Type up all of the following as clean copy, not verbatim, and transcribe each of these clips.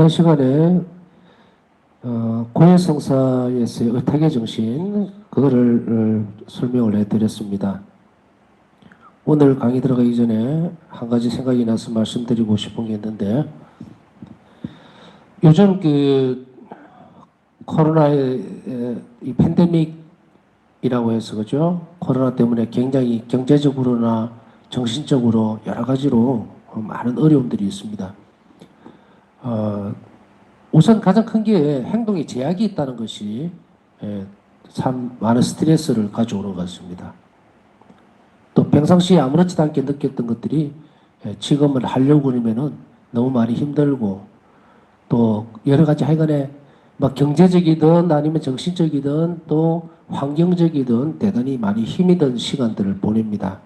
이번 시간에 고해성사에서의 의탁의 정신 그거를 설명을 해드렸습니다. 오늘 강의 들어가기 전에 한 가지 생각이 나서 말씀드리고 싶은 게 있는데, 요즘 코로나의 이 팬데믹이라고 해서 그죠? 코로나 때문에 굉장히 경제적으로나 정신적으로 여러 가지로 많은 어려움들이 있습니다. 우선 가장 큰 게 행동에 제약이 있다는 것이 참 많은 스트레스를 가져오는 것 같습니다. 또 평상시에 아무렇지도 않게 느꼈던 것들이 지금을 하려고 그러면은 너무 많이 힘들고, 또 여러 가지 하여간에 막 경제적이든 아니면 정신적이든 또 환경적이든 대단히 많이 힘이 든 시간들을 보냅니다.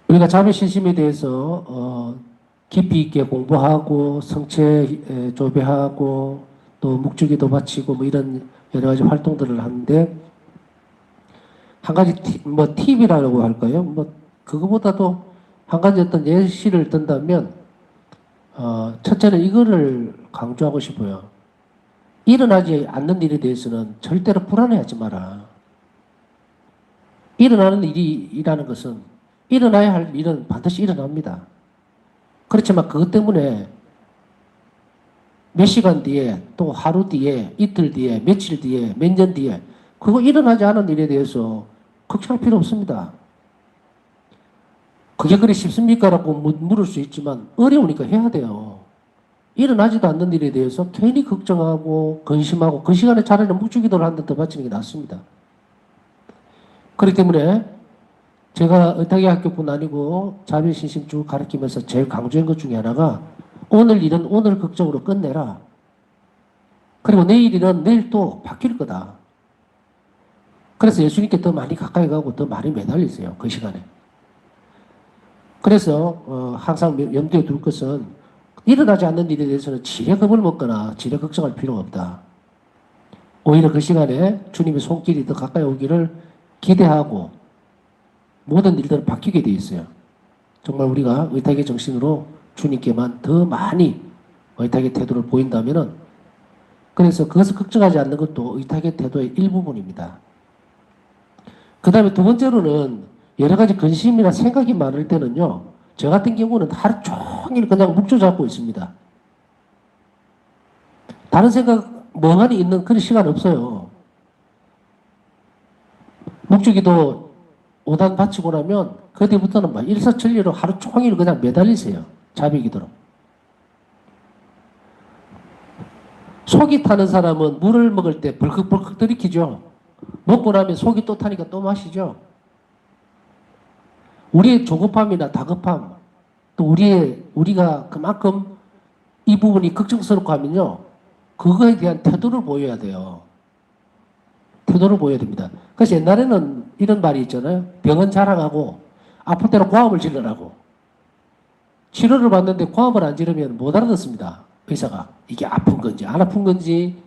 우리가 자비신심에 대해서 깊이 있게 공부하고 성체 조배하고 또 묵주기도 바치고 뭐 이런 여러 가지 활동들을 하는데, 한 가지 팁이라고 할까요? 그거보다도 한 가지 어떤 예시를 든다면, 첫째는 이거를 강조하고 싶어요. 일어나지 않는 일에 대해서는 절대로 불안해하지 마라. 일어나는 일이라는 것은 일어나야 할 일은 반드시 일어납니다. 그렇지만 그것 때문에 몇 시간 뒤에 또 하루 뒤에 이틀 뒤에 며칠 뒤에 몇 년 뒤에 그거 일어나지 않은 일에 대해서 걱정할 필요 없습니다. 그게 그리 쉽습니까? 라고 물을 수 있지만 어려우니까 해야 돼요. 일어나지도 않는 일에 대해서 괜히 걱정하고 근심하고 그 시간에 차라리 묵주기도를 한 번 더 바치는 게 낫습니다. 그렇기 때문에 제가 의탁의 학교뿐 아니고 자비신심 쭉 가르치면서 제일 강조한 것 중에 하나가, 오늘 일은 오늘 걱정으로 끝내라. 그리고 내일 일은 내일 또 바뀔 거다. 그래서 예수님께 더 많이 가까이 가고 더 많이 매달리세요. 그 시간에. 그래서 항상 염두에 둘 것은, 일어나지 않는 일에 대해서는 지레 겁을 먹거나 지레 걱정할 필요가 없다. 오히려 그 시간에 주님의 손길이 더 가까이 오기를 기대하고 모든 일들은 바뀌게 돼 있어요. 정말 우리가 의탁의 정신으로 주님께만 더 많이 의탁의 태도를 보인다면은, 그래서 그것을 걱정하지 않는 것도 의탁의 태도의 일부분입니다. 그 다음에 두 번째로는, 여러 가지 근심이나 생각이 많을 때는요, 저 같은 경우는 하루 종일 그냥 묵조 잡고 있습니다. 다른 생각 멍하니 있는 그런 시간 없어요. 묵주기도 5단 바치고 나면 그때부터는 막 일사천리로 하루 종일 그냥 매달리세요. 자비기도로. 속이 타는 사람은 물을 먹을 때 벌컥벌컥 들이키죠. 먹고 나면 속이 또 타니까 또 마시죠. 우리의 조급함이나 다급함, 또 우리가 그만큼 이 부분이 걱정스럽고 하면요, 그거에 대한 태도를 보여야 돼요. 태도를 보여야 됩니다. 그래서 옛날에는 이런 말이 있잖아요. 병은 자랑하고 아플 때는 고함을 질러라고. 치료를 받는데 고함을 안 지르면 못 알아듣습니다. 의사가. 이게 아픈 건지 안 아픈 건지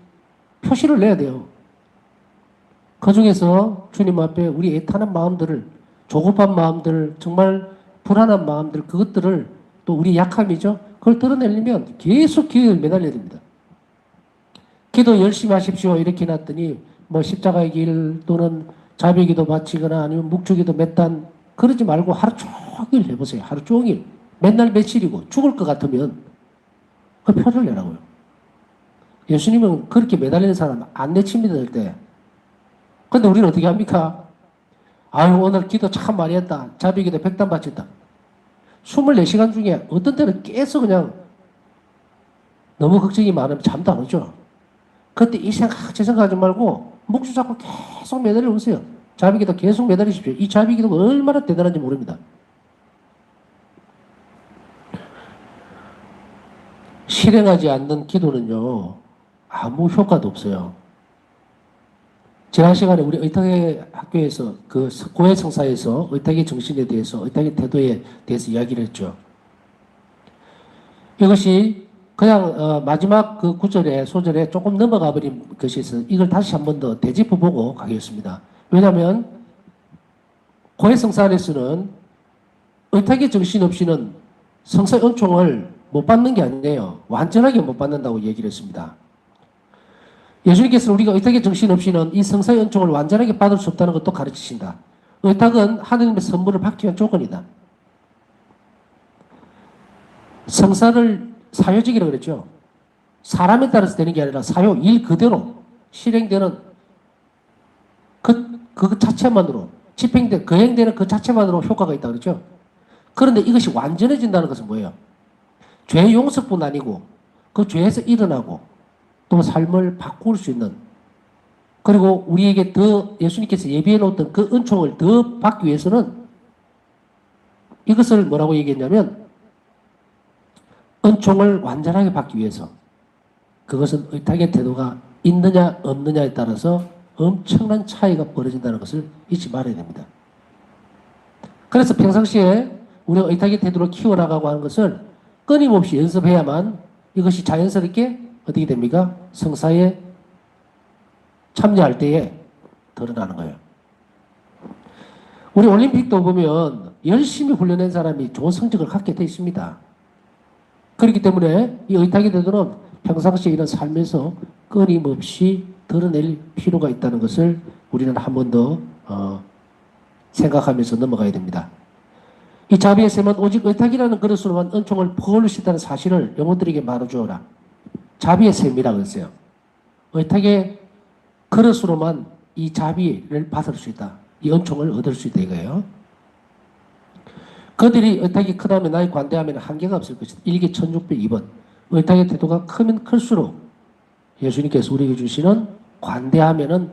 표시를 내야 돼요. 그 중에서 주님 앞에 우리 애타는 마음들을, 조급한 마음들, 정말 불안한 마음들, 그것들을, 또 우리 약함이죠. 그걸 드러내려면 계속 기도에 매달려야 됩니다. 기도 열심히 하십시오. 이렇게 놨더니 십자가의 길 또는 자비기도 바치거나 아니면 묵주기도 몇 단 그러지 말고 하루 종일 해보세요. 하루 종일. 맨날 며칠이고 죽을 것 같으면 그 표를 내라고요. 예수님은 그렇게 매달리는 사람 안 내칩니다, 절대. 근데 우리는 어떻게 합니까? 아유, 오늘 기도 참 많이 했다. 자비기도 100단 바쳤다. 24시간 중에 어떤 때는 깨서 그냥 너무 걱정이 많으면 잠도 안 오죠. 그때 이 생각, 저 생각하지 말고 묵주 잡고 계속 매달려 오세요. 자비기도 계속 매달리십시오. 이 자비기도가 얼마나 대단한지 모릅니다. 실행하지 않는 기도는요, 아무 효과도 없어요. 지난 시간에 우리 의탁의 학교에서 그 고해성사에서 의탁의 정신에 대해서, 의탁의 태도에 대해서 이야기를 했죠. 이것이 그냥 마지막 그 구절에 소절에 조금 넘어가 버린 것이 있어서 이걸 다시 한 번 더 되짚어보고 가겠습니다. 왜냐하면 고해성사 안에서는 의탁의 정신 없이는 성사 은총을 못 받는 게 아니에요. 완전하게 못 받는다고 얘기를 했습니다. 예수님께서는 우리가 의탁의 정신없이는 이 성사의 은총을 완전하게 받을 수 없다는 것도 가르치신다. 의탁은 하느님의 선물을 받기 위한 조건이다. 성사를 사효직이라고 그랬죠. 사람에 따라서 되는 게 아니라 사효, 일 그대로 실행되는 그 자체만으로, 거행되는 그 자체만으로 효과가 있다고 그랬죠. 그런데 이것이 완전해진다는 것은 뭐예요? 죄 용서뿐 아니고 그 죄에서 일어나고 또 삶을 바꿀 수 있는, 그리고 우리에게 더 예수님께서 예비해 놓았던 그 은총을 더 받기 위해서는 이것을 뭐라고 얘기했냐면, 은총을 완전하게 받기 위해서 그것은 의탁의 태도가 있느냐 없느냐에 따라서 엄청난 차이가 벌어진다는 것을 잊지 말아야 됩니다. 그래서 평상시에 우리가 의탁의 태도를 키워나가고 하는 것을 끊임없이 연습해야만 이것이 자연스럽게 어떻게 됩니까? 성사에 참여할 때에 드러나는 거예요. 우리 올림픽도 보면 열심히 훈련한 사람이 좋은 성적을 갖게 되어 있습니다. 그렇기 때문에 이 의탁의 태도는 평상시에 이런 삶에서 끊임없이 드러낼 필요가 있다는 것을 우리는 한 번 더 생각하면서 넘어가야 됩니다. 이 자비의 샘은 오직 의탁이라는 그릇으로만 은총을 부을 수 있다는 사실을 영혼들에게 말해주어라. 자비의 샘이라고 했어요. 의탁의 그릇으로만 이 자비를 받을 수 있다. 이 은총을 얻을 수 있다 이거예요. 그들이 의탁이 크다면 나의 관대하면 한계가 없을 것이다. 일기 1602번. 의탁의 태도가 크면 클수록 예수님께서 우리에게 주시는 관대하면은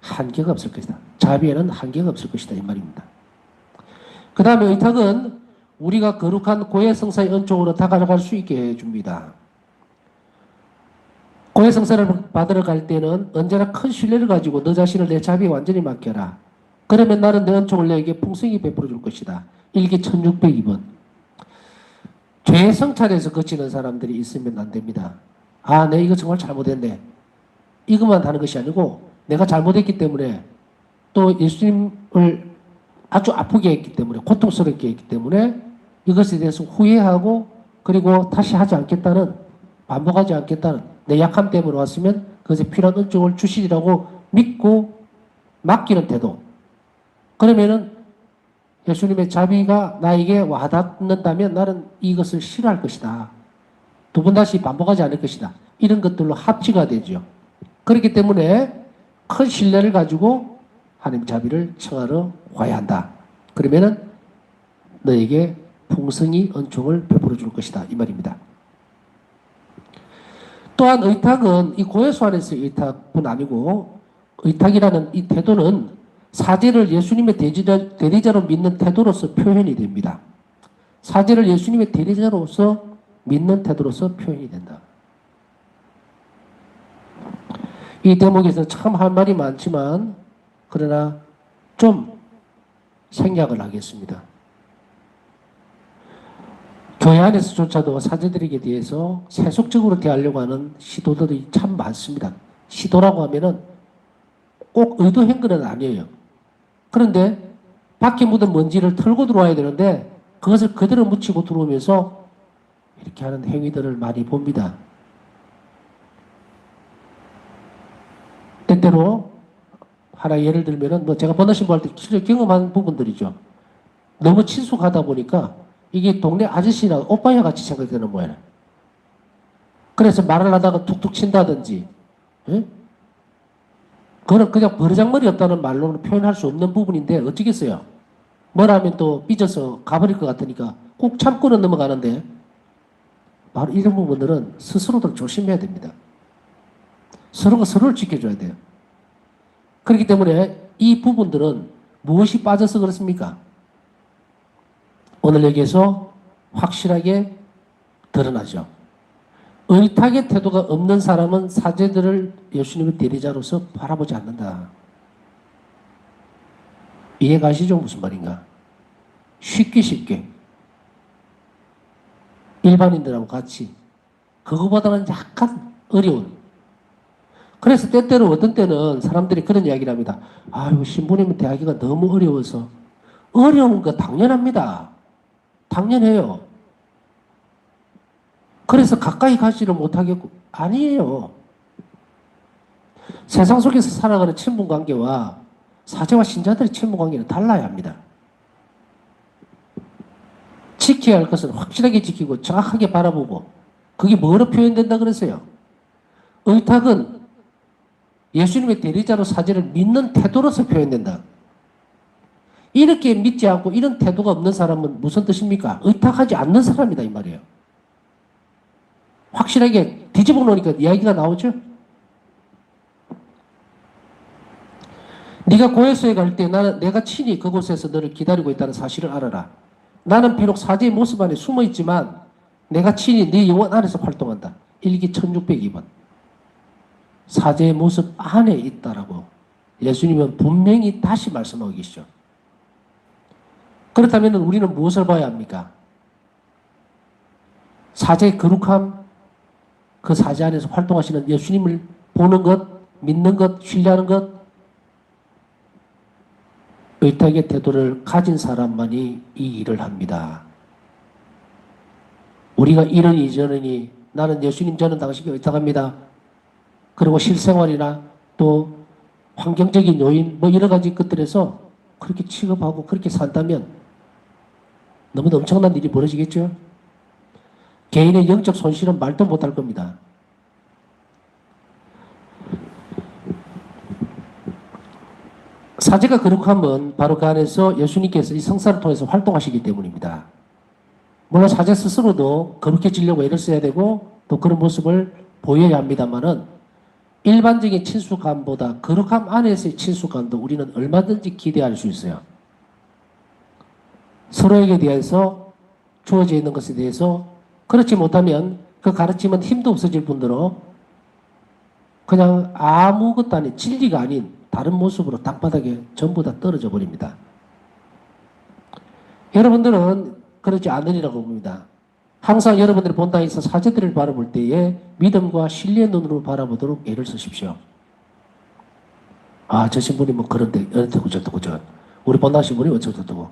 한계가 없을 것이다. 자비에는 한계가 없을 것이다 이 말입니다. 그 다음에 의탁은 우리가 거룩한 고해성사의 은총으로 다가갈 수 있게 해줍니다. 고해성사를 받으러 갈 때는 언제나 큰 신뢰를 가지고 너 자신을 내 자비에 완전히 맡겨라. 그러면 나는 내 은총을 너에게 풍성히 베풀어 줄 것이다. 일기 1602번. 죄의 성찰에서 거치는 사람들이 있으면 안 됩니다. 아, 내 이거 정말 잘못했네. 이것만 하는 것이 아니고 내가 잘못했기 때문에 또 예수님을 아주 아프게 했기 때문에, 고통스럽게 했기 때문에 이것에 대해서 후회하고 그리고 다시 하지 않겠다는, 반복하지 않겠다는, 내 약함 때문에 왔으면 그것에 필요한 은총을 주시리라고 믿고 맡기는 태도. 그러면은 예수님의 자비가 나에게 와닿는다면 나는 이것을 싫어할 것이다. 두 번 다시 반복하지 않을 것이다. 이런 것들로 합치가 되죠. 그렇기 때문에 큰 신뢰를 가지고 하나님 자비를 청하러 와야 한다. 그러면은 너에게 풍성히 은총을 베풀어 줄 것이다. 이 말입니다. 또한 의탁은 이 고해수 안에서의 의탁뿐 아니고, 의탁이라는 이 태도는 사제를 예수님의 대리자로 믿는 태도로서 표현이 됩니다. 사제를 예수님의 대리자로서 믿는 태도로서 표현이 된다. 이 대목에서 참 할 말이 많지만 그러나 좀 생략을 하겠습니다. 교회 안에서조차도 사제들에게 대해서 세속적으로 대하려고 하는 시도들이 참 많습니다. 시도라고 하면은 꼭 의도한 건 아니에요. 그런데 밖에 묻은 먼지를 털고 들어와야 되는데 그것을 그대로 묻히고 들어오면서 이렇게 하는 행위들을 많이 봅니다. 때때로 하나 예를 들면은 뭐 제가 번호신고할 때 실제 경험한 부분들이죠. 너무 친숙하다 보니까 이게 동네 아저씨나 오빠야 같이 생각되는 모양이에요. 그래서 말을 하다가 툭툭 친다든지, 예? 그거는 그냥 버르장머리 없다는 말로는 표현할 수 없는 부분인데 어쩌겠어요. 뭐라면 또 삐져서 가버릴 것 같으니까 꼭 참고는 넘어가는데, 바로 이런 부분들은 스스로도 조심해야 됩니다. 서로가 서로를 지켜줘야 돼요. 그렇기 때문에 이 부분들은 무엇이 빠져서 그렇습니까? 오늘 여기에서 확실하게 드러나죠. 의탁의 태도가 없는 사람은 사제들을 예수님의 대리자로서 바라보지 않는다. 이해가시죠? 무슨 말인가? 쉽게 일반인들하고 같이, 그거보다는 약간 어려운. 그래서 때때로 어떤 때는 사람들이 그런 이야기를 합니다. 아유, 신부님은 대하기가 너무 어려워서. 어려운 거 당연합니다. 당연해요. 그래서 가까이 가지를 못하겠고, 아니에요. 세상 속에서 살아가는 친분 관계와 사제와 신자들의 친분 관계는 달라야 합니다. 지켜야 할 것은 확실하게 지키고 정확하게 바라보고, 그게 뭐로 표현된다 그러세요? 의탁은 예수님의 대리자로 사제를 믿는 태도로서 표현된다. 이렇게 믿지 않고 이런 태도가 없는 사람은 무슨 뜻입니까? 의탁하지 않는 사람이다 이 말이에요. 확실하게 뒤집어 놓으니까 이야기가 나오죠. 네가 고해소에 갈 때 내가 친히 그곳에서 너를 기다리고 있다는 사실을 알아라. 나는 비록 사제의 모습 안에 숨어 있지만 내가 친히 네 영혼 안에서 활동한다. 일기 1602번. 사제의 모습 안에 있다라고 예수님은 분명히 다시 말씀하고 계시죠. 그렇다면 우리는 무엇을 봐야 합니까? 사제의 거룩함, 그 사제 안에서 활동하시는 예수님을 보는 것, 믿는 것, 신뢰하는 것, 의탁의 태도를 가진 사람만이 이 일을 합니다. 우리가 이러니 저러니 나는 예수님 저는 당신께 의탁합니다. 그리고 실생활이나 또 환경적인 요인 뭐 여러 가지 것들에서 그렇게 취급하고 그렇게 산다면 너무 엄청난 일이 벌어지겠죠. 개인의 영적 손실은 말도 못할 겁니다. 사제가 거룩함은 바로 그 안에서 예수님께서 이 성사를 통해서 활동하시기 때문입니다. 물론 사제 스스로도 거룩해지려고 애를 써야 되고 또 그런 모습을 보여야 합니다만은 일반적인 친숙함보다 거룩함 안에서의 친숙함도 우리는 얼마든지 기대할 수 있어요. 서로에게 대해서 주어져 있는 것에 대해서 그렇지 못하면 그 가르침은 힘도 없어질 뿐더러 그냥 아무것도 아닌 진리가 아닌 다른 모습으로 땅바닥에 전부 다 떨어져 버립니다. 여러분들은 그렇지 않으리라고 봅니다. 항상 여러분들이 본 땅에서 사제들을 바라볼 때에 믿음과 신뢰의 눈으로 바라보도록 애를 쓰십시오. 아, 저 신분이 뭐 그런데 어떻고 저렇고 저 우리 본당 신분이 어쩌고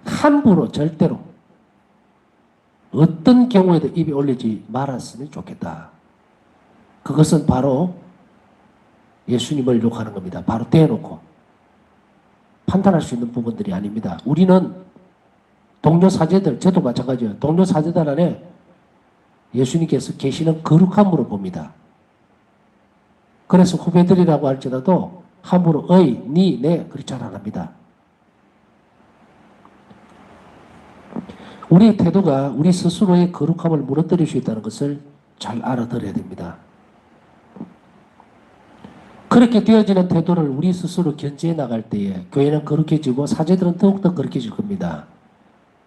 함부로 절대로 어떤 경우에도 입에 올리지 말았으면 좋겠다. 그것은 바로 예수님을 욕하는 겁니다. 바로 떼어놓고 판단할 수 있는 부분들이 아닙니다. 우리는 동료 사제들, 저도 마찬가지예요. 동료 사제들 안에 예수님께서 계시는 거룩함으로 봅니다. 그래서 후배들이라고 할지라도 함부로 의, 니, 내 그렇게 잘 안 합니다. 우리의 태도가 우리 스스로의 거룩함을 무너뜨릴 수 있다는 것을 잘 알아들어야 됩니다. 그렇게 되어지는 태도를 우리 스스로 견지해 나갈 때에 교회는 거룩해지고 사제들은 더욱더 거룩해질 겁니다.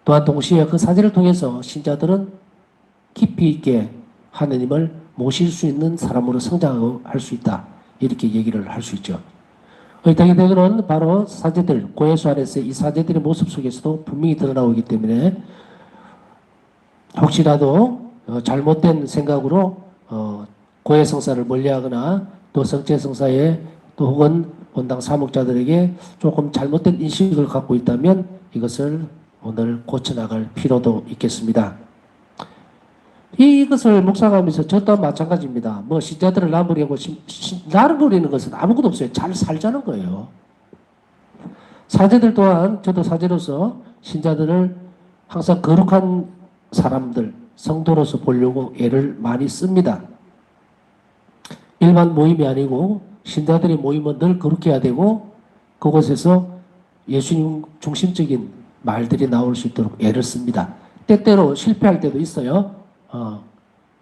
또한 동시에 그 사제를 통해서 신자들은 깊이 있게 하느님을 모실 수 있는 사람으로 성장할 수 있다. 이렇게 얘기를 할 수 있죠. 의탁의 태도는 바로 사제들, 고해소 안에서 이 사제들의 모습 속에서도 분명히 드러나오기 때문에 혹시라도 잘못된 생각으로 고해 성사를 멀리하거나 또 성체 성사에 또 혹은 본당 사목자들에게 조금 잘못된 인식을 갖고 있다면 이것을 오늘 고쳐나갈 필요도 있겠습니다. 이것을 묵상하면서 저 또한 마찬가지입니다. 뭐 신자들을 나무리고 나를 부리는 것은 아무것도 없어요. 잘 살자는 거예요. 사제들 또한 저도 사제로서 신자들을 항상 거룩한 사람들, 성도로서 보려고 애를 많이 씁니다. 일반 모임이 아니고 신자들의 모임은 늘 그렇게 해야 되고 그곳에서 예수님 중심적인 말들이 나올 수 있도록 애를 씁니다. 때때로 실패할 때도 있어요.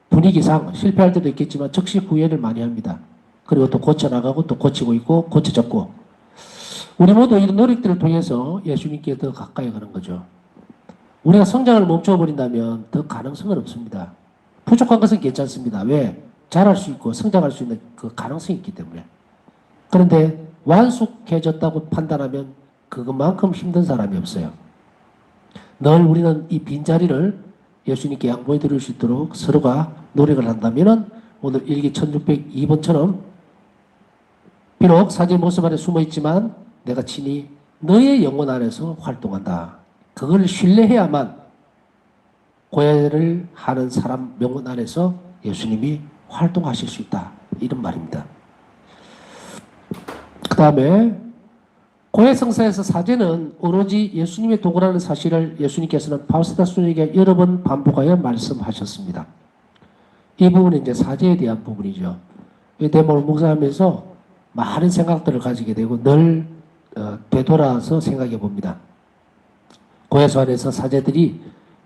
분위기상 실패할 때도 있겠지만 즉시 후회를 많이 합니다. 그리고 또 고쳐나가고 또 고치고 있고 고쳐졌고 우리 모두 이런 노력들을 통해서 예수님께 더 가까이 가는 거죠. 우리가 성장을 멈춰버린다면 더 가능성은 없습니다. 부족한 것은 괜찮습니다. 왜? 잘할 수 있고 성장할 수 있는 그 가능성이 있기 때문에. 그런데 완숙해졌다고 판단하면 그것만큼 힘든 사람이 없어요. 늘 우리는 이 빈자리를 예수님께 양보해 드릴 수 있도록 서로가 노력을 한다면 오늘 일기 1602번처럼 비록 사제 모습 안에 숨어 있지만 내가 친히 너의 영혼 안에서 활동한다. 그걸 신뢰해야만 고해를 하는 사람 명문 안에서 예수님이 활동하실 수 있다. 이런 말입니다. 그 다음에 고해성사에서 사제는 오로지 예수님의 도구라는 사실을 예수님께서는 파우스타 수녀에게 여러 번 반복하여 말씀하셨습니다. 이 부분은 이제 사제에 대한 부분이죠. 이 대목을 묵상하면서 많은 생각들을 가지게 되고 늘 되돌아서 생각해 봅니다. 고해소 안에서 사제들이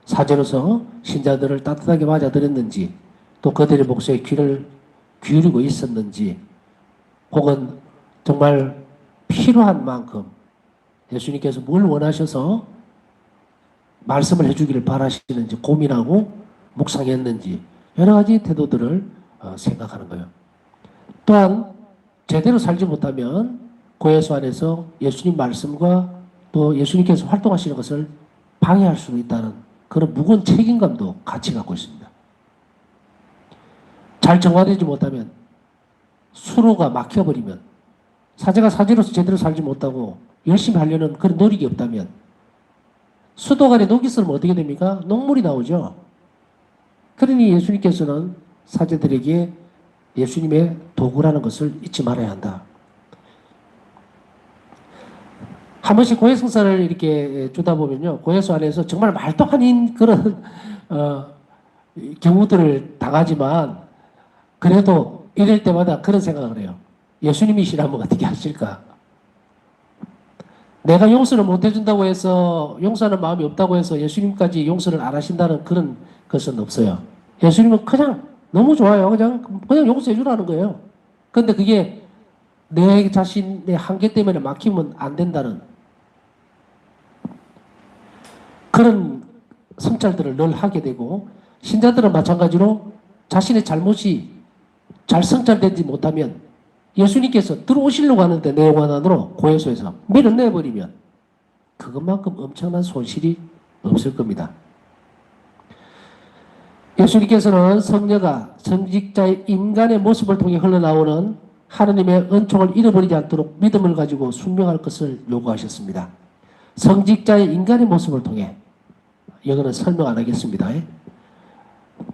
사제로서 신자들을 따뜻하게 맞아들였는지, 또 그들의 목소리에 귀를 기울이고 있었는지, 혹은 정말 필요한 만큼 예수님께서 뭘 원하셔서 말씀을 해주기를 바라시는지 고민하고 묵상했는지 여러 가지 태도들을 생각하는 거예요. 또한 제대로 살지 못하면 고해소 안에서 예수님 말씀과 또 예수님께서 활동하시는 것을 방해할 수 있다는 그런 무거운 책임감도 같이 갖고 있습니다. 잘 정화되지 못하면 수로가 막혀버리면 사제가 사제로서 제대로 살지 못하고 열심히 하려는 그런 노력이 없다면 수도 간에 녹이 쓸면 어떻게 됩니까? 녹물이 나오죠. 그러니 예수님께서는 사제들에게 예수님의 도구라는 것을 잊지 말아야 한다. 한 번씩 고해성사를 이렇게 주다 보면요, 고해소 안에서 정말 말도 아닌 그런 경우들을 당하지만 그래도 이럴 때마다 그런 생각을 해요. 예수님이시라면 어떻게 하실까? 내가 용서를 못 해준다고 해서, 용서하는 마음이 없다고 해서 예수님까지 용서를 안 하신다는 그런 것은 없어요. 예수님은 그냥 너무 좋아요. 그냥 용서해 주라는 거예요. 그런데 그게 내 자신의 한계 때문에 막히면 안 된다는 그런 성찰들을 늘 하게 되고, 신자들은 마찬가지로 자신의 잘못이 잘 성찰되지 못하면 예수님께서 들어오시려고 하는데 내 영혼 안으로 고해소에서 밀어내버리면 그것만큼 엄청난 손실이 없을 겁니다. 예수님께서는 성녀가 성직자의 인간의 모습을 통해 흘러나오는 하느님의 은총을 잃어버리지 않도록 믿음을 가지고 순명할 것을 요구하셨습니다. 성직자의 인간의 모습을 통해, 이거는 설명 안 하겠습니다.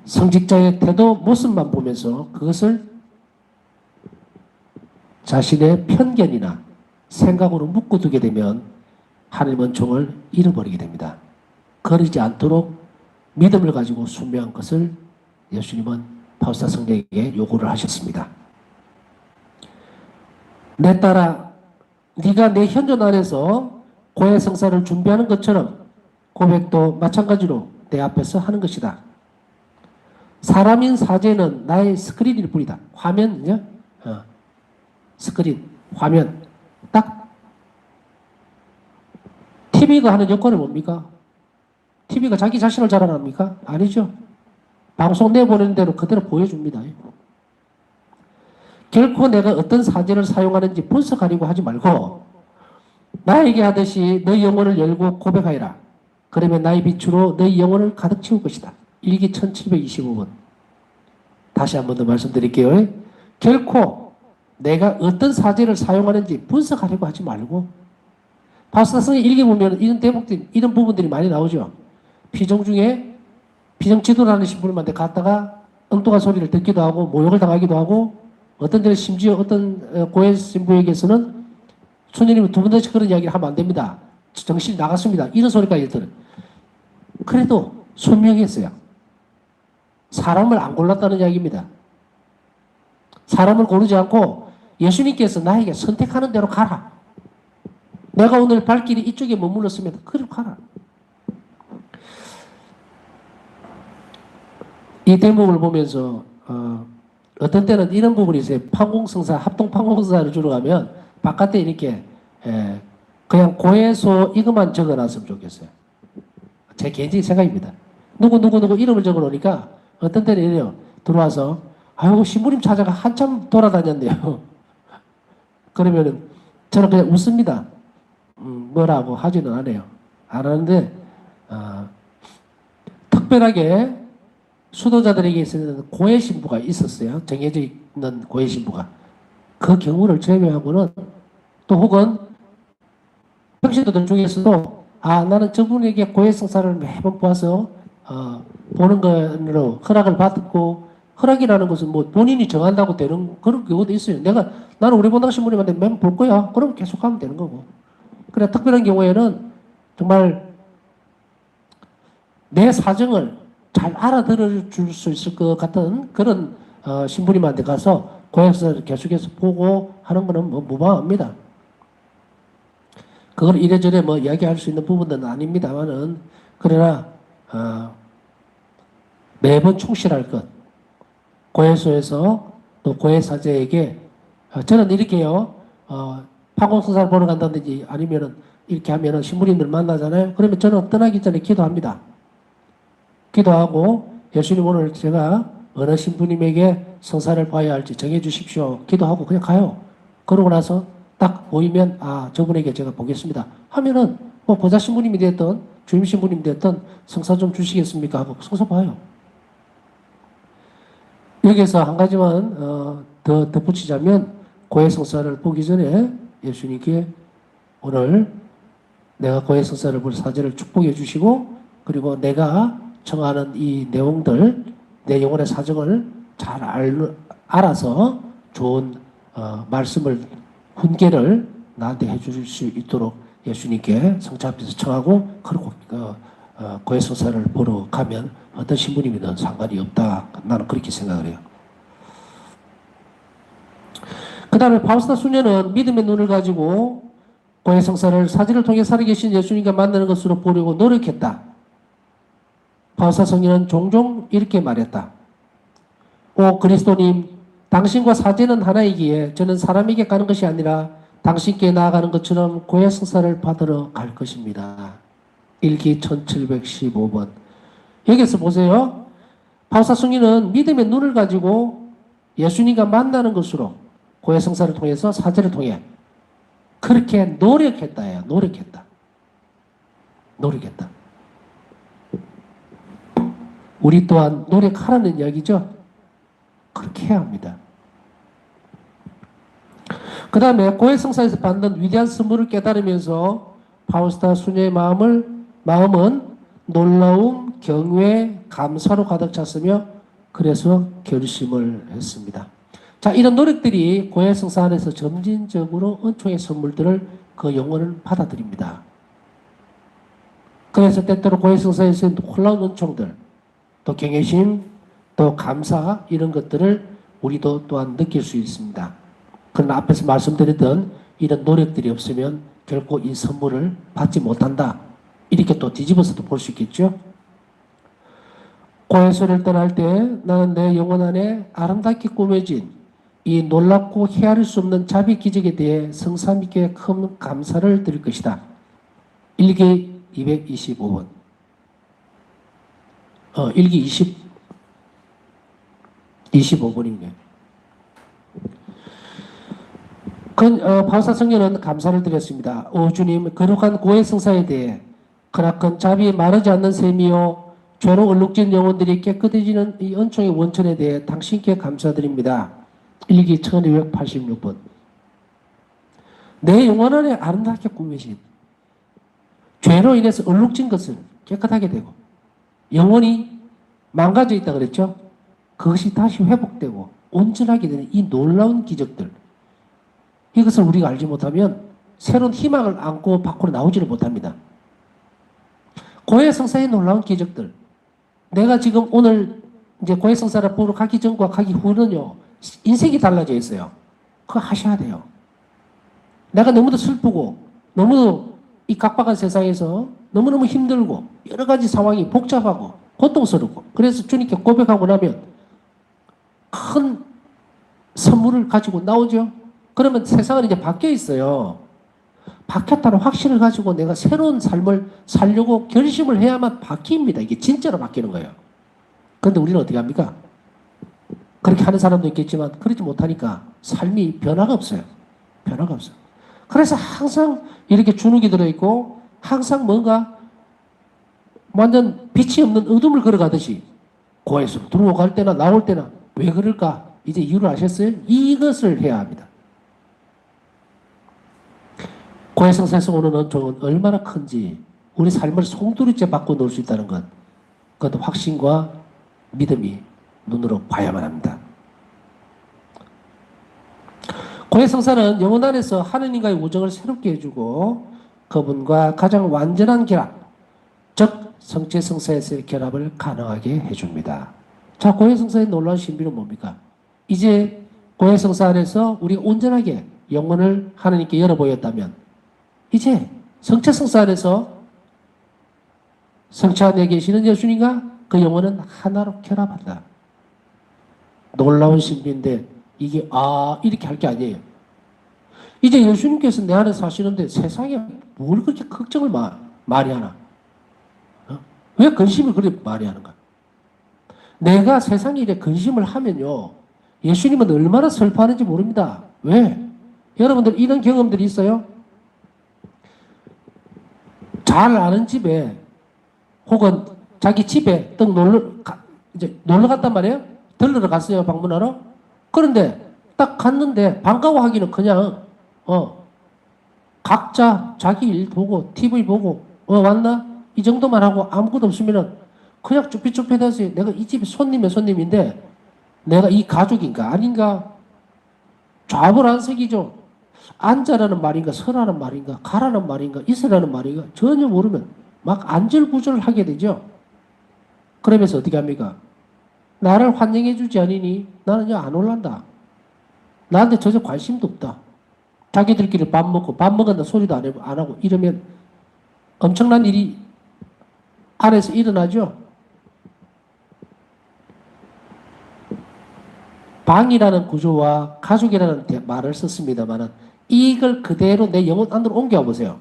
성직자의 태도, 모습만 보면서 그것을 자신의 편견이나 생각으로 묶어두게 되면 하나님 은총을 잃어버리게 됩니다. 그러지 않도록 믿음을 가지고 순명한 것을 예수님은 파우스타 성녀에게 요구를 하셨습니다. 내 딸아, 네가 내 현존 안에서 고해성사를 준비하는 것처럼 고백도 마찬가지로 내 앞에서 하는 것이다. 사람인 사제는 나의 스크린일 뿐이다. 화면이요? 스크린, 화면. 딱 TV가 하는 역할이 뭡니까? TV가 자기 자신을 자랑합니까? 아니죠. 방송 내보내는 대로 그대로 보여줍니다. 결코 내가 어떤 사제를 사용하는지 분석하려고 하지 말고 나에게 하듯이 너희 영혼을 열고 고백하여라. 그러면 나의 빛으로 너희 영혼을 가득 채울 것이다. 일기 1725번. 다시 한 번 더 말씀드릴게요. 결코 내가 어떤 사제를 사용하는지 분석하려고 하지 말고, 파우스타성의 일기 보면 이런 대목들, 이런 부분들이 많이 나오죠. 피정 중에 피정 지도라는 신부님한테 갔다가 엉뚱한 소리를 듣기도 하고 모욕을 당하기도 하고, 어떤 데는 심지어 어떤 고해 신부에게서는 수녀님은 두 번 다시 그런 이야기를 하면 안 됩니다. 정신이 나갔습니다. 이런 소리까지 들어요. 그래도 순명했어요. 사람을 안 골랐다는 이야기입니다. 사람을 고르지 않고 예수님께서 나에게 선택하는 대로 가라. 내가 오늘 발길이 이쪽에 머물렀으면 그리 가라. 이 대목을 보면서 어떤 때는 이런 부분이 있어요. 판공성사, 합동판공성사를 주러 가면 바깥에 이렇게 그냥 고해소 이것만 적어놨으면 좋겠어요. 제 개인적인 생각입니다. 누구 이름을 적어놓으니까 어떤 때는 이래요. 들어와서 아이고 신부님 찾아가 한참 돌아다녔네요. 그러면은 저는 그냥 웃습니다. 뭐라고 하지는 않아요. 안 하는데 특별하게 수도자들에게 있었는 고해 신부가 있었어요. 정해져 있는 고해 신부가. 그 경우를 제외하고는, 또 혹은 평신도들 중에서도 나는 저분에게 고해 성사를 매번 보아서 보는 거로 허락을 받고, 허락이라는 것은 뭐 본인이 정한다고 되는 그런 경우도 있어요. 나는 우리 본당 신부님한테 매번 볼 거야. 그럼 계속 하면 되는 거고. 그래, 특별한 경우에는 정말 내 사정을 잘 알아들어 줄 수 있을 것 같은 그런 신부님한테 가서 고역사를 계속해서 보고 하는 거는 뭐 무방합니다. 그걸 이래저래 뭐 이야기할 수 있는 부분은 아닙니다만은, 그러나 매번 충실할 것. 고해소에서 또 고해사제에게 저는 이렇게요. 판공성사를 보러 간다든지 아니면은 이렇게 하면은 신부님들 만나잖아요. 그러면 저는 떠나기 전에 기도합니다. 기도하고 예수님 오늘 제가 어느 신부님에게 성사를 봐야 할지 정해 주십시오. 기도하고 그냥 가요. 그러고 나서 딱 보이면 저분에게 제가 보겠습니다. 하면은 뭐 보좌 신부님이 됐든 주임 신부님이 됐든 성사 좀 주시겠습니까? 하고 성사 봐요. 여기서 한 가지만 더 덧붙이자면 고해 성사를 보기 전에 예수님께 오늘 내가 고해 성사를 볼 사제를 축복해 주시고, 그리고 내가 청하는 이 내용들, 내 영혼의 사정을 잘 알아서 좋은 말씀을, 훈계를 나한테 해줄 수 있도록 예수님께 성자 앞에서 청하고, 그리고 고해 성사를 보러 가면 어떤 신부님이든 상관이 없다. 나는 그렇게 생각을 해요. 그 다음에 파우스타 수녀는 믿음의 눈을 가지고 고해 성사를 사지를 통해 살아계신 예수님과 만나는 것으로 보려고 노력했다. 파우스타 성녀는 종종 이렇게 말했다. 오 그리스도님, 당신과 사제는 하나이기에 저는 사람에게 가는 것이 아니라 당신께 나아가는 것처럼 고해 성사를 받으러 갈 것입니다. 일기 1715번. 여기서 보세요. 파우스타 성녀는 믿음의 눈을 가지고 예수님과 만나는 것으로 고해 성사를 통해서 사제를 통해 그렇게 노력했다예요. 노력했다. 우리 또한 노력하라는 이야기죠. 그렇게 해야 합니다. 그 다음에 고해 성사에서 받는 위대한 선물을 깨달으면서 파우스타 수녀의 마음은 놀라움, 경외, 감사로 가득 찼으며 그래서 결심을 했습니다. 자, 이런 노력들이 고해 성사 안에서 점진적으로 은총의 선물들을 그 영혼은 받아들입니다. 그래서 때때로 고해 성사에서 놀라운 은총들, 또 경외심, 또 감사, 이런 것들을 우리도 또한 느낄 수 있습니다. 그러나 앞에서 말씀드렸던 이런 노력들이 없으면 결코 이 선물을 받지 못한다. 이렇게 또 뒤집어서도 볼 수 있겠죠. 고해소를 떠날 때 나는 내 영혼 안에 아름답게 꾸며진 이 놀랍고 헤아릴 수 없는 자비 기적에 대해 성삼 있게 큰 감사를 드릴 것이다. 일기 225번. 일기 25번입니다. 파우스타 성녀는 감사를 드렸습니다. 오 주님, 거룩한 고해 성사에 대해 크나큰 자비에 마르지 않는 셈이요 죄로 얼룩진 영혼들이 깨끗해지는 이 은총의 원천에 대해 당신께 감사드립니다. 일기 1286번. 내 영혼 안에 아름답게 꾸며진 죄로 인해서 얼룩진 것을 깨끗하게 되고 영혼이 망가져 있다 그랬죠? 그것이 다시 회복되고 온전하게 되는 이 놀라운 기적들, 이것을 우리가 알지 못하면 새로운 희망을 안고 밖으로 나오지를 못합니다. 고해 성사의 놀라운 기적들, 내가 지금 오늘 이제 고해 성사를 보러 가기 전과 가기 후는요, 인생이 달라져 있어요. 그거 하셔야 돼요. 내가 너무도 슬프고 너무도 이 각박한 세상에서 너무너무 힘들고 여러 가지 상황이 복잡하고 고통스럽고, 그래서 주님께 고백하고 나면 큰 선물을 가지고 나오죠. 그러면 세상은 이제 바뀌어 있어요. 바뀌었다는 확신을 가지고 내가 새로운 삶을 살려고 결심을 해야만 바뀝니다. 이게 진짜로 바뀌는 거예요. 그런데 우리는 어떻게 합니까? 그렇게 하는 사람도 있겠지만 그러지 못하니까 삶이 변화가 없어요. 변화가 없어요. 그래서 항상 이렇게 주눅이 들어있고 항상 뭔가 완전 빛이 없는 어둠을 걸어가듯이 고해서 들어갈 때나 나올 때나 왜 그럴까? 이제 이유를 아셨어요? 이것을 해야 합니다. 고해 성사에서 오는 은총은 얼마나 큰지, 우리 삶을 송두리째 바꿔 놓을 수 있다는 것, 그것도 확신과 믿음이 눈으로 봐야만 합니다. 고해성사는 영혼 안에서 하느님과의 우정을 새롭게 해주고 그분과 가장 완전한 결합, 즉 성체성사에서의 결합을 가능하게 해줍니다. 자, 고해성사의 놀라운 신비는 뭡니까? 이제 고해성사 안에서 우리가 온전하게 영혼을 하느님께 열어보였다면 이제 성체성사 안에서 성체 안에 계시는 예수님과 그 영혼은 하나로 결합한다. 놀라운 신비인데 이게 이렇게 할 게 아니에요. 이제 예수님께서 내 안에 사시는데 세상에 뭘 그렇게 걱정을 많이 하나? 왜 근심을 그렇게 많이 하는가? 내가 세상에 이래 근심을 하면요, 예수님은 얼마나 슬퍼하는지 모릅니다. 왜? 여러분들 이런 경험들이 있어요? 잘 아는 집에 혹은 자기 집에 떡 놀러 갔단 말이에요? 들르러 갔어요, 방문하러? 그런데 딱 갔는데 반가워하기는 그냥 각자 자기 일 보고 TV 보고 왔나? 이 정도만 하고 아무것도 없으면은 그냥 쭈삣쭈삣하지. 내가 이 집에 손님인데 내가 이 가족인가 아닌가 좌불 안색이죠. 앉아라는 말인가 서라는 말인가 가라는 말인가 있으라는 말인가 전혀 모르면 막 안절부절을 하게 되죠. 그러면서 어떻게 합니까? 나를 환영해 주지 않으니 나는 안 올란다. 나한테 전혀 관심도 없다. 자기들끼리 밥 먹었다 소리도 안 하고 이러면 엄청난 일이 안에서 일어나죠. 방이라는 구조와 가족이라는 말을 썼습니다만 이걸 그대로 내 영혼 안으로 옮겨와 보세요.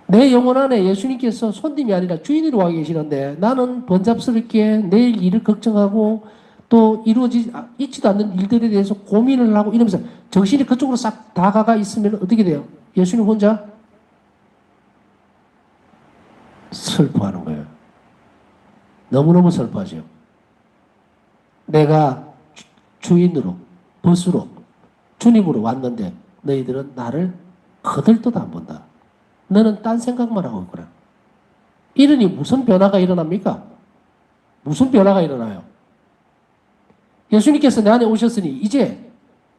내 영혼 안에 예수님께서 손님이 아니라 주인으로 와 계시는데 나는 번잡스럽게 내일 일을 걱정하고 또 있지도 않는 일들에 대해서 고민을 하고 이러면서 정신이 그쪽으로 싹 다가가 있으면 어떻게 돼요? 예수님 혼자 슬퍼하는 거예요. 너무너무 슬퍼하죠. 내가 주인으로, 보스로, 주님으로 왔는데 너희들은 나를 거들떠도 안 본다. 너는 딴 생각만 하고 있구나. 이러니 무슨 변화가 일어납니까? 무슨 변화가 일어나요? 예수님께서 내 안에 오셨으니 이제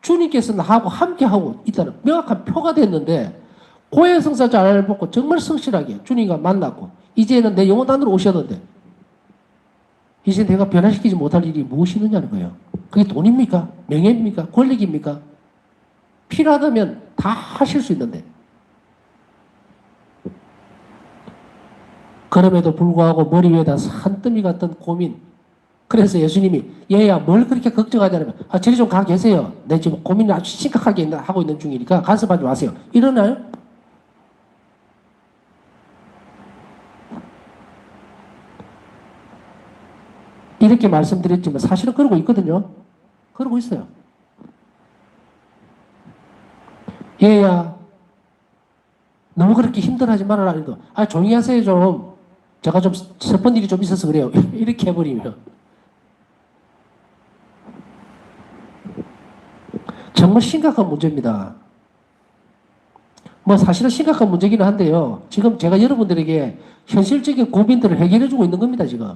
주님께서 나하고 함께하고 있다는 명확한 표가 됐는데 고해성사 잘 보고 정말 성실하게 주님과 만났고 이제는 내 영혼 안으로 오셨는데 이제 내가 변화시키지 못할 일이 무엇이 있느냐는 거예요. 그게 돈입니까? 명예입니까? 권력입니까? 필요하다면 다 하실 수 있는데 그럼에도 불구하고 머리 위에다 산더미 같은 고민. 그래서 예수님이 얘야 뭘 그렇게 걱정하냐면 저리 좀 가 계세요. 내 지금 고민을 아주 심각하게 하고 있는 중이니까 간섭하지 마세요. 이러나요? 이렇게 말씀드렸지만 사실은 그러고 있거든요. 그러고 있어요. 얘야 너무 그렇게 힘들어하지 말아라. 조용히 하세요 좀. 제가 좀 슬픈 일이 좀 있어서 그래요. 이렇게 해버리면 정말 심각한 문제입니다. 뭐 사실은 심각한 문제기는 한데요. 지금 제가 여러분들에게 현실적인 고민들을 해결해주고 있는 겁니다. 지금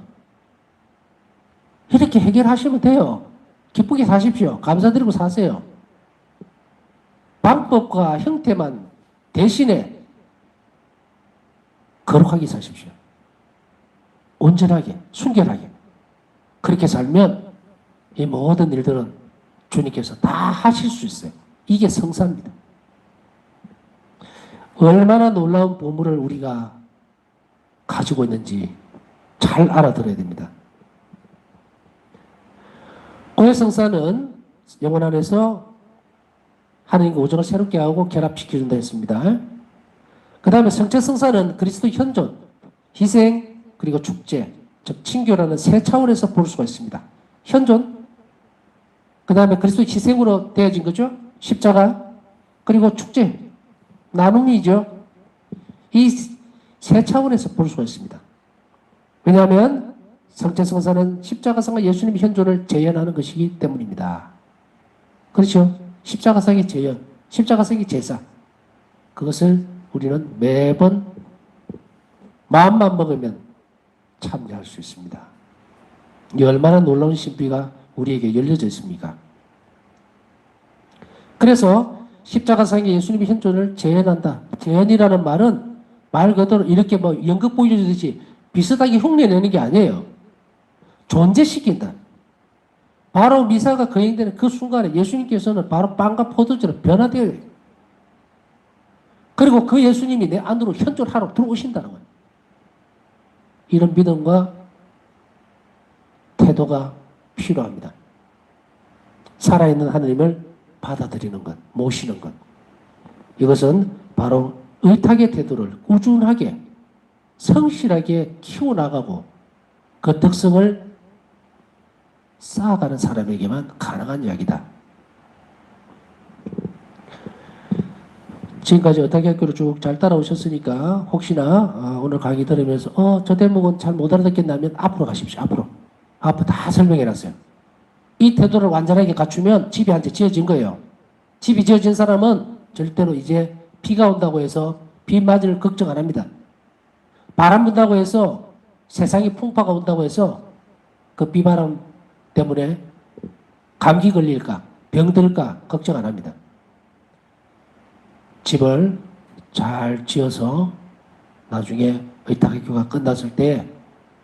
이렇게 해결하시면 돼요. 기쁘게 사십시오. 감사드리고 사세요. 방법과 형태만 대신에 거룩하게 사십시오. 온전하게, 순결하게. 그렇게 살면 이 모든 일들은 주님께서 다 하실 수 있어요. 이게 성사입니다. 얼마나 놀라운 보물을 우리가 가지고 있는지 잘 알아들어야 됩니다. 고해성사는 영혼 안에서 하나님과 우정을 새롭게 하고 결합시켜준다 했습니다. 그 다음에 성체성사는 그리스도 현존, 희생, 그리고 축제, 즉 친교라는 세 차원에서 볼 수가 있습니다. 현존, 그 다음에 그리스도 희생으로 되어진 거죠. 십자가, 그리고 축제, 나눔이죠. 이 세 차원에서 볼 수가 있습니다. 왜냐하면 성체성사는 십자가상과 예수님의 현존을 재현하는 것이기 때문입니다. 그렇죠? 십자가상의 재현, 십자가상의 제사, 그것을 우리는 매번 마음만 먹으면 참여할 수 있습니다. 이 얼마나 놀라운 신비가 우리에게 열려져 있습니까? 그래서 십자가상에 예수님의 현존을 재현한다. 재현이라는 말은 말 그대로 이렇게 뭐 연극 보여주듯이 비슷하게 흉내내는 게 아니에요. 존재시킨다. 바로 미사가 거행되는 그 순간에 예수님께서는 바로 빵과 포도주로 변화되어요. 그리고 그 예수님이 내 안으로 현존하러 들어오신다는 거예요. 이런 믿음과 태도가 필요합니다. 살아있는 하나님을 받아들이는 것, 모시는 것. 이것은 바로 의탁의 태도를 꾸준하게, 성실하게 키워나가고 그 덕성을 쌓아가는 사람에게만 가능한 이야기다. 지금까지 의탁의 학교를 쭉 잘 따라오셨으니까 혹시나 오늘 강의 들으면서 저 대목은 잘 못 알아듣겠다면 앞으로 가십시오. 앞으로 다 설명해놨어요. 이 태도를 완전하게 갖추면 집이 한 채 지어진 거예요. 집이 지어진 사람은 절대로 이제 비가 온다고 해서 비 맞을 걱정 안 합니다. 바람 분다고 해서 세상에 풍파가 온다고 해서 그 비바람 때문에 감기 걸릴까 병들까 걱정 안 합니다. 집을 잘 지어서 나중에 의탁학교가 끝났을 때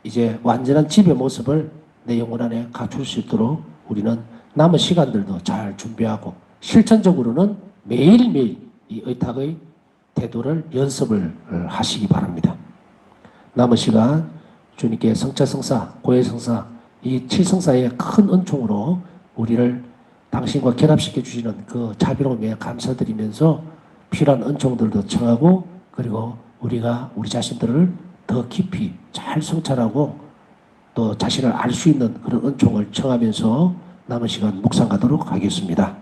이제 완전한 집의 모습을 내 영혼 안에 갖출 수 있도록 우리는 남은 시간들도 잘 준비하고 실천적으로는 매일매일 이 의탁의 태도를 연습을 하시기 바랍니다. 남은 시간 주님께 성차성사, 고해성사 이 칠성사의 큰 은총으로 우리를 당신과 결합시켜 주시는 그 자비로움에 감사드리면서 필요한 은총들도 청하고 그리고 우리가 우리 자신들을 더 깊이 잘 성찰하고 또 자신을 알 수 있는 그런 은총을 청하면서 남은 시간 묵상하도록 하겠습니다.